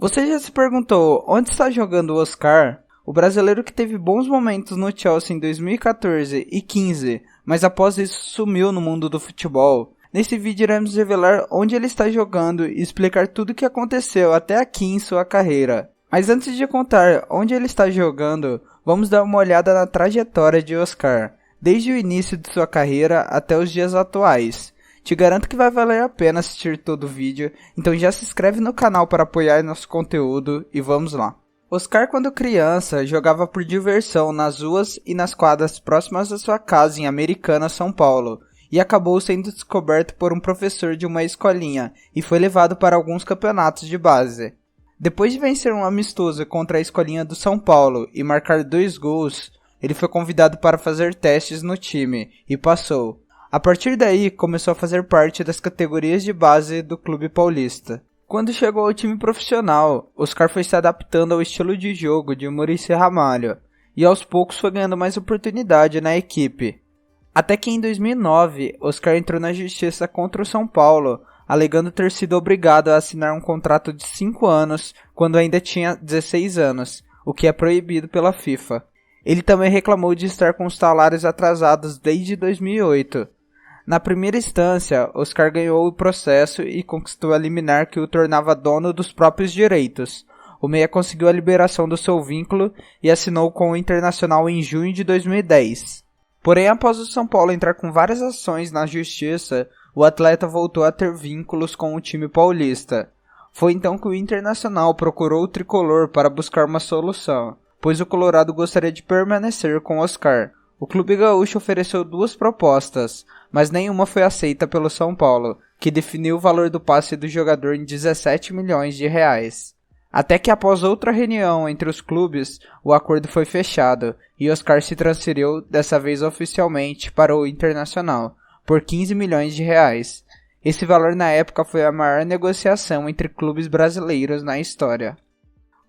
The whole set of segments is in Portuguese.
Você já se perguntou onde está jogando o Oscar? O brasileiro que teve bons momentos no Chelsea em 2014 e 15, mas após isso sumiu no mundo do futebol. Nesse vídeo iremos revelar onde ele está jogando e explicar tudo o que aconteceu até aqui em sua carreira. Mas antes de contar onde ele está jogando, vamos dar uma olhada na trajetória de Oscar, desde o início de sua carreira até os dias atuais. Te garanto que vai valer a pena assistir todo o vídeo, então já se inscreve no canal para apoiar nosso conteúdo e vamos lá. Oscar, quando criança, jogava por diversão nas ruas e nas quadras próximas da sua casa em Americana, São Paulo, e acabou sendo descoberto por um professor de uma escolinha e foi levado para alguns campeonatos de base. Depois de vencer um amistoso contra a escolinha do São Paulo e marcar 2 gols, ele foi convidado para fazer testes no time e passou. A partir daí, começou a fazer parte das categorias de base do clube paulista. Quando chegou ao time profissional, Oscar foi se adaptando ao estilo de jogo de Muricy Ramalho, e aos poucos foi ganhando mais oportunidade na equipe. Até que em 2009, Oscar entrou na justiça contra o São Paulo, alegando ter sido obrigado a assinar um contrato de 5 anos quando ainda tinha 16 anos, o que é proibido pela FIFA. Ele também reclamou de estar com os salários atrasados desde 2008. Na primeira instância, Oscar ganhou o processo e conquistou a liminar que o tornava dono dos próprios direitos. O meia conseguiu a liberação do seu vínculo e assinou com o Internacional em junho de 2010. Porém, após o São Paulo entrar com várias ações na justiça, o atleta voltou a ter vínculos com o time paulista. Foi então que o Internacional procurou o tricolor para buscar uma solução, pois o Colorado gostaria de permanecer com Oscar. O clube gaúcho ofereceu 2 propostas, mas nenhuma foi aceita pelo São Paulo, que definiu o valor do passe do jogador em 17 milhões de reais. Até que após outra reunião entre os clubes, o acordo foi fechado, e Oscar se transferiu, dessa vez oficialmente, para o Internacional, por 15 milhões de reais. Esse valor na época foi a maior negociação entre clubes brasileiros na história.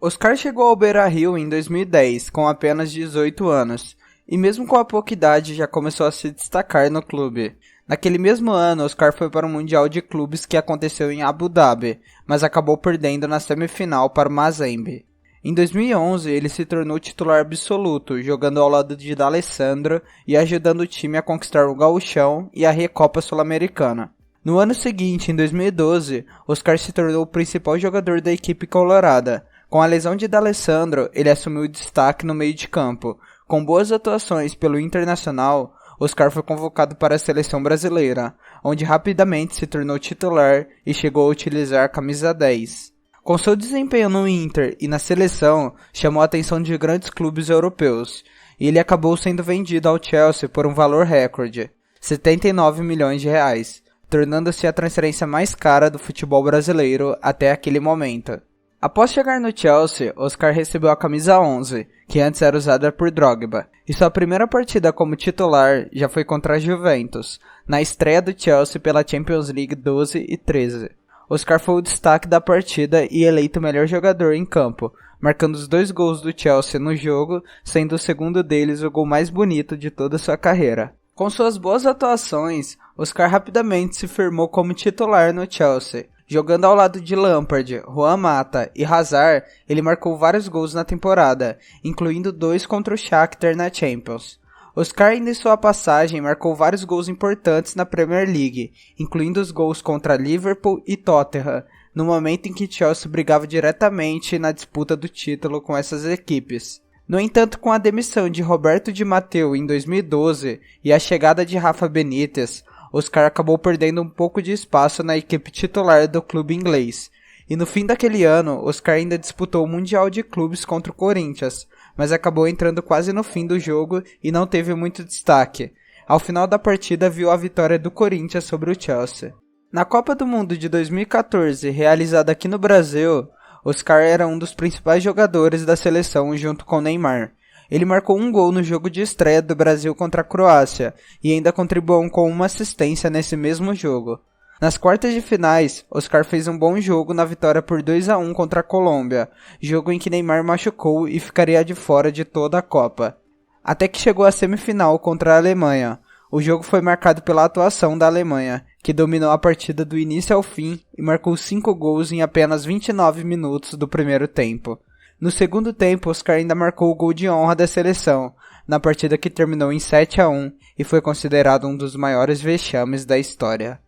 Oscar chegou ao Beira-Rio em 2010, com apenas 18 anos, e mesmo com a pouca idade já começou a se destacar no clube. Naquele mesmo ano, Oscar foi para o Mundial de Clubes que aconteceu em Abu Dhabi, mas acabou perdendo na semifinal para o Mazembe. Em 2011, ele se tornou titular absoluto, jogando ao lado de D'Alessandro e ajudando o time a conquistar o Gauchão e a Recopa Sul-Americana. No ano seguinte, em 2012, Oscar se tornou o principal jogador da equipe colorada. Com a lesão de D'Alessandro, ele assumiu o destaque no meio de campo. Com boas atuações pelo Internacional, Oscar foi convocado para a seleção brasileira, onde rapidamente se tornou titular e chegou a utilizar a camisa 10. Com seu desempenho no Inter e na seleção, chamou a atenção de grandes clubes europeus, e ele acabou sendo vendido ao Chelsea por um valor recorde, 79 milhões de reais, tornando-se a transferência mais cara do futebol brasileiro até aquele momento. Após chegar no Chelsea, Oscar recebeu a camisa 11, que antes era usada por Drogba, e sua primeira partida como titular já foi contra a Juventus, na estreia do Chelsea pela Champions League 12 e 13. Oscar foi o destaque da partida e eleito o melhor jogador em campo, marcando os 2 gols do Chelsea no jogo, sendo o segundo deles o gol mais bonito de toda sua carreira. Com suas boas atuações, Oscar rapidamente se firmou como titular no Chelsea. Jogando ao lado de Lampard, Juan Mata e Hazard, ele marcou vários gols na temporada, incluindo 2 contra o Shakhtar na Champions. Oscar, em sua passagem, marcou vários gols importantes na Premier League, incluindo os gols contra Liverpool e Tottenham, no momento em que Chelsea brigava diretamente na disputa do título com essas equipes. No entanto, com a demissão de Roberto Di Matteo em 2012 e a chegada de Rafa Benítez, Oscar acabou perdendo um pouco de espaço na equipe titular do clube inglês. E no fim daquele ano, Oscar ainda disputou o Mundial de Clubes contra o Corinthians, mas acabou entrando quase no fim do jogo e não teve muito destaque. Ao final da partida, viu a vitória do Corinthians sobre o Chelsea. Na Copa do Mundo de 2014, realizada aqui no Brasil, Oscar era um dos principais jogadores da seleção junto com Neymar. Ele marcou 1 gol no jogo de estreia do Brasil contra a Croácia e ainda contribuiu com uma assistência nesse mesmo jogo. Nas quartas de finais, Oscar fez um bom jogo na vitória por 2-1 contra a Colômbia, jogo em que Neymar machucou e ficaria de fora de toda a Copa. Até que chegou à semifinal contra a Alemanha. O jogo foi marcado pela atuação da Alemanha, que dominou a partida do início ao fim e marcou 5 gols em apenas 29 minutos do primeiro tempo. No segundo tempo, Oscar ainda marcou o gol de honra da seleção, na partida que terminou em 7-1 e foi considerado um dos maiores vexames da história.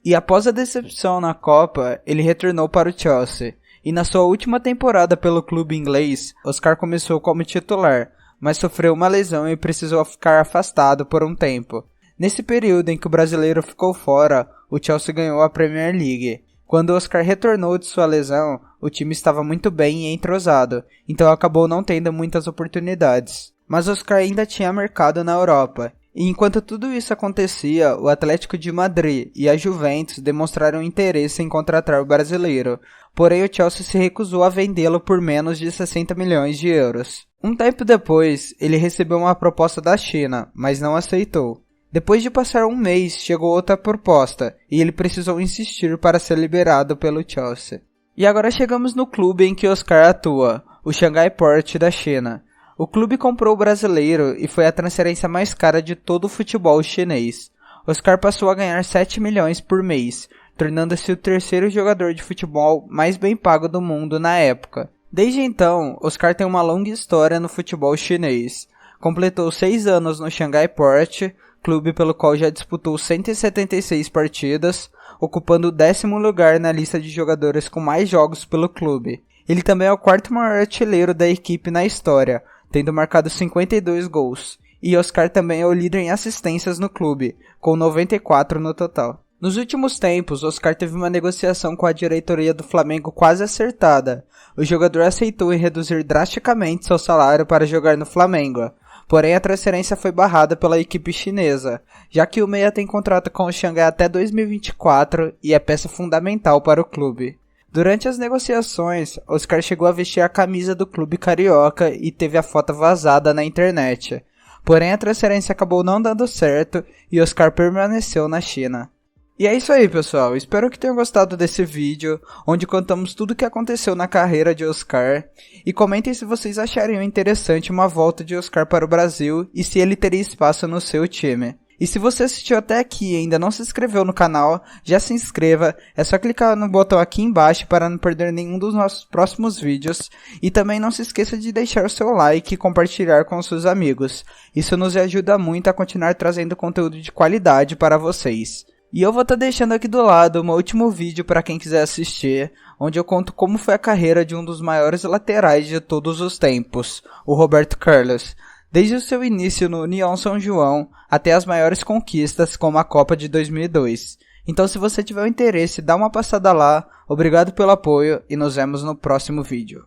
E após a decepção na Copa, ele retornou para o Chelsea, e na sua última temporada pelo clube inglês, Oscar começou como titular, mas sofreu uma lesão e precisou ficar afastado por um tempo. Nesse período em que o brasileiro ficou fora, o Chelsea ganhou a Premier League. Quando Oscar retornou de sua lesão, o time estava muito bem e entrosado, então acabou não tendo muitas oportunidades. Mas Oscar ainda tinha mercado na Europa. E enquanto tudo isso acontecia, o Atlético de Madrid e a Juventus demonstraram interesse em contratar o brasileiro, porém o Chelsea se recusou a vendê-lo por menos de 60 milhões de euros. Um tempo depois, ele recebeu uma proposta da China, mas não aceitou. Depois de passar um mês, chegou outra proposta, e ele precisou insistir para ser liberado pelo Chelsea. E agora chegamos no clube em que Oscar atua, o Shanghai Port da China. O clube comprou o brasileiro e foi a transferência mais cara de todo o futebol chinês. Oscar passou a ganhar 7 milhões por mês, tornando-se o terceiro jogador de futebol mais bem pago do mundo na época. Desde então, Oscar tem uma longa história no futebol chinês. Completou 6 anos no Shanghai Port, clube pelo qual já disputou 176 partidas, ocupando o 10º lugar na lista de jogadores com mais jogos pelo clube. Ele também é o quarto maior artilheiro da equipe na história, tendo marcado 52 gols. E Oscar também é o líder em assistências no clube, com 94 no total. Nos últimos tempos, Oscar teve uma negociação com a diretoria do Flamengo quase acertada. O jogador aceitou em reduzir drasticamente seu salário para jogar no Flamengo. Porém, a transferência foi barrada pela equipe chinesa, já que o meia tem contrato com o Xangai até 2024 e é peça fundamental para o clube. Durante as negociações, Oscar chegou a vestir a camisa do clube carioca e teve a foto vazada na internet. Porém, a transferência acabou não dando certo e Oscar permaneceu na China. E é isso aí, pessoal. Espero que tenham gostado desse vídeo, onde contamos tudo o que aconteceu na carreira de Oscar. E comentem se vocês achariam interessante uma volta de Oscar para o Brasil e se ele teria espaço no seu time. E se você assistiu até aqui e ainda não se inscreveu no canal, já se inscreva. É só clicar no botão aqui embaixo para não perder nenhum dos nossos próximos vídeos. E também não se esqueça de deixar o seu like e compartilhar com os seus amigos. Isso nos ajuda muito a continuar trazendo conteúdo de qualidade para vocês. E eu vou estar deixando aqui do lado um último vídeo para quem quiser assistir, onde eu conto como foi a carreira de um dos maiores laterais de todos os tempos, o Roberto Carlos, desde o seu início no União São João até as maiores conquistas como a Copa de 2002. Então se você tiver interesse, dá uma passada lá, obrigado pelo apoio e nos vemos no próximo vídeo.